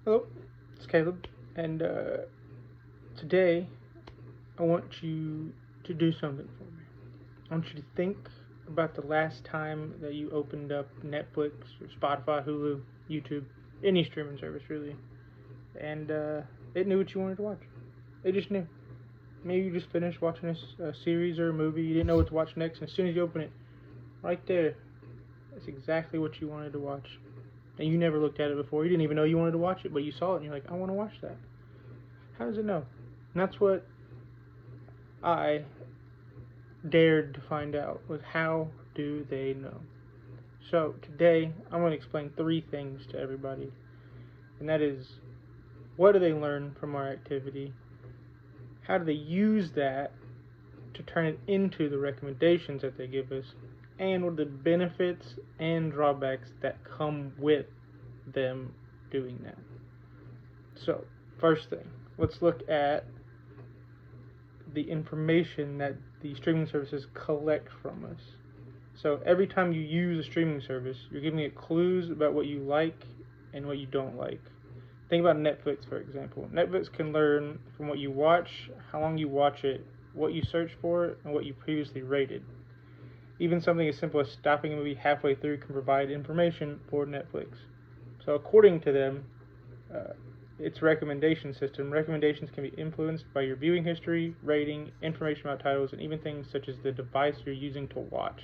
Hello, it's Caleb, and today I want you to do something for me. I want you to think about the last time that you opened up Netflix or Spotify, Hulu, YouTube, any streaming service really, and it knew what you wanted to watch. It just knew. Maybe you just finished watching a series or a movie, you didn't know what to watch next, and as soon as you open it, right there, that's exactly what you wanted to watch. And you never looked at it before. You didn't even know you wanted to watch it, but you saw it and you're like, I want to watch that. How does it know? And that's what I dared to find out was how do they know? So today I'm going to explain three things to everybody, and that is what do they learn from our activity? How do they use that to turn it into the recommendations that they give us? And what are the benefits and drawbacks that come with them doing that? So, first thing, let's look at the information that the streaming services collect from us. So every time you use a streaming service, you're giving it clues about what you like and what you don't like. Think about Netflix, for example. Netflix can learn from what you watch, how long you watch it, what you search for, and what you previously rated. Even something as simple as stopping a movie halfway through can provide information for Netflix. So according to them, its recommendation system, recommendations can be influenced by your viewing history, rating, information about titles, and even things such as the device you're using to watch.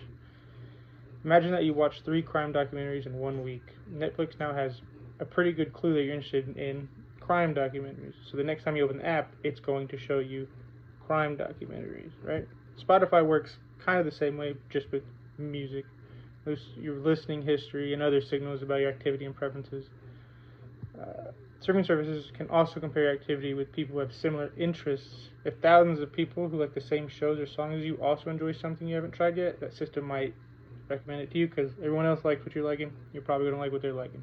Imagine that you watch 3 crime documentaries in 1 week. Netflix now has a pretty good clue that you're interested in crime documentaries. So the next time you open the app, it's going to show you crime documentaries, right? Spotify works kind of the same way, just with music. There's your listening history and other signals about your activity and preferences. Streaming services can also compare activity with people who have similar interests. If thousands of people who like the same shows or songs as you also enjoy something you haven't tried yet, that system might recommend it to you because everyone else likes what you're liking. You're probably going to like what they're liking.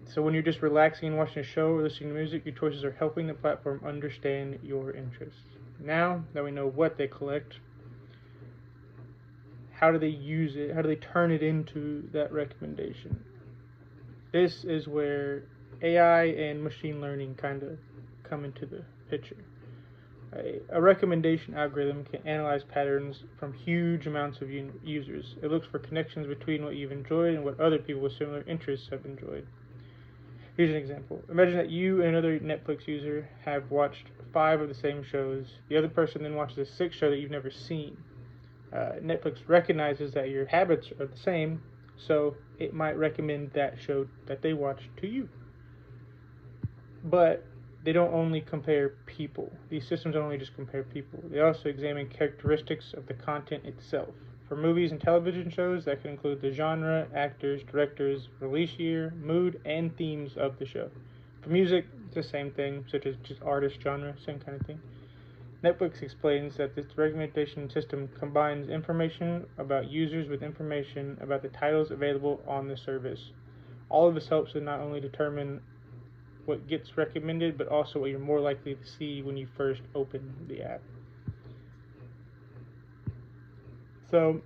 So when you're just relaxing and watching a show or listening to music, your choices are helping the platform understand your interests. Now that we know what they collect, how do they use it? How do they turn it into that recommendation? This is where AI and machine learning kind of come into the picture. A recommendation algorithm can analyze patterns from huge amounts of users. It looks for connections between what you've enjoyed and what other people with similar interests have enjoyed. Here's an example. Imagine that you and another Netflix user have watched 5 of the same shows. The other person then watches a 6th show that you've never seen. Netflix recognizes that your habits are the same, so it might recommend that show that they watched to you. But they don't only compare people. These systems don't only just compare people. They also examine characteristics of the content itself. For movies and television shows, that can include the genre, actors, directors, release year, mood, and themes of the show. For music, it's the same thing, such as just artist, genre, same kind of thing. Netflix explains that this recommendation system combines information about users with information about the titles available on the service. All of this helps to not only determine what gets recommended, but also what you're more likely to see when you first open the app. So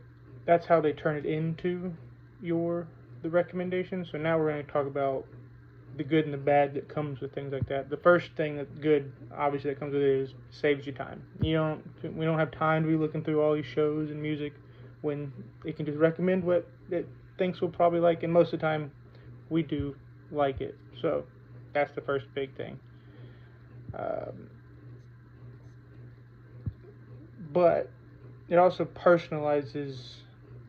that's how they turn it into the recommendation. So now we're going to talk about the good and the bad that comes with things like that. The first thing that's good, obviously, that comes with it is saves you time. We don't have time to be looking through all these shows and music when it can just recommend what it thinks we'll probably like, and most of the time we do like it. So that's the first big thing. But it also personalizes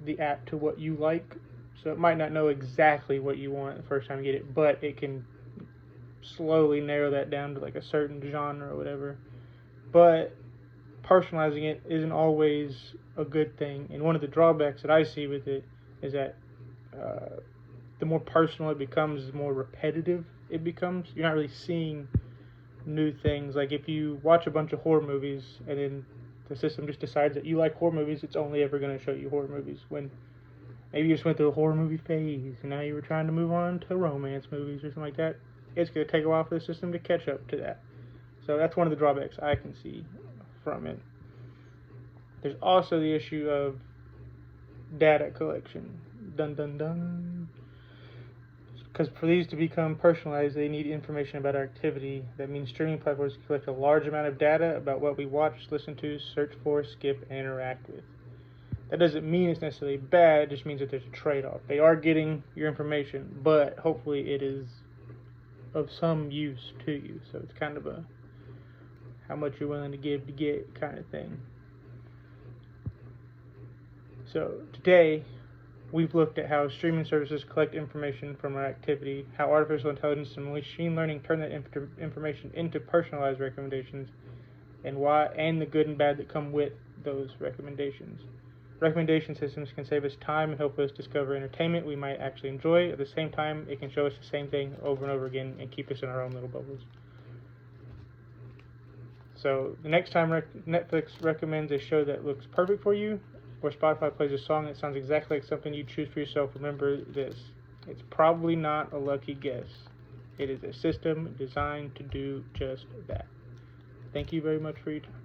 the app to what you like. So it might not know exactly what you want the first time you get it, but it can slowly narrow that down to like a certain genre or whatever. But personalizing it isn't always a good thing. And one of the drawbacks that I see with it is that the more personal it becomes, the more repetitive it becomes. You're not really seeing new things. Like if you watch a bunch of horror movies and then the system just decides that you like horror movies, it's only ever going to show you horror movies. When maybe you just went through a horror movie phase and now you were trying to move on to romance movies or something like that, it's going to take a while for the system to catch up to that. So that's one of the drawbacks I can see from it. There's also the issue of data collection. Dun dun dun. Because for these to become personalized, they need information about our activity. That means streaming platforms collect a large amount of data about what we watch, listen to, search for, skip, and interact with. That doesn't mean it's necessarily bad, it just means that there's a trade-off. They are getting your information, but hopefully it is of some use to you. So it's kind of a how much you're willing to give to get kind of thing. So today, we've looked at how streaming services collect information from our activity, how artificial intelligence and machine learning turn that information into personalized recommendations, and the good and bad that come with those recommendations. Recommendation systems can save us time and help us discover entertainment we might actually enjoy. At the same time, it can show us the same thing over and over again and keep us in our own little bubbles. So the next time Netflix recommends a show that looks perfect for you, or Spotify plays a song that sounds exactly like something you choose for yourself, remember this: it's probably not a lucky guess. It is a system designed to do just that. Thank you very much for your time.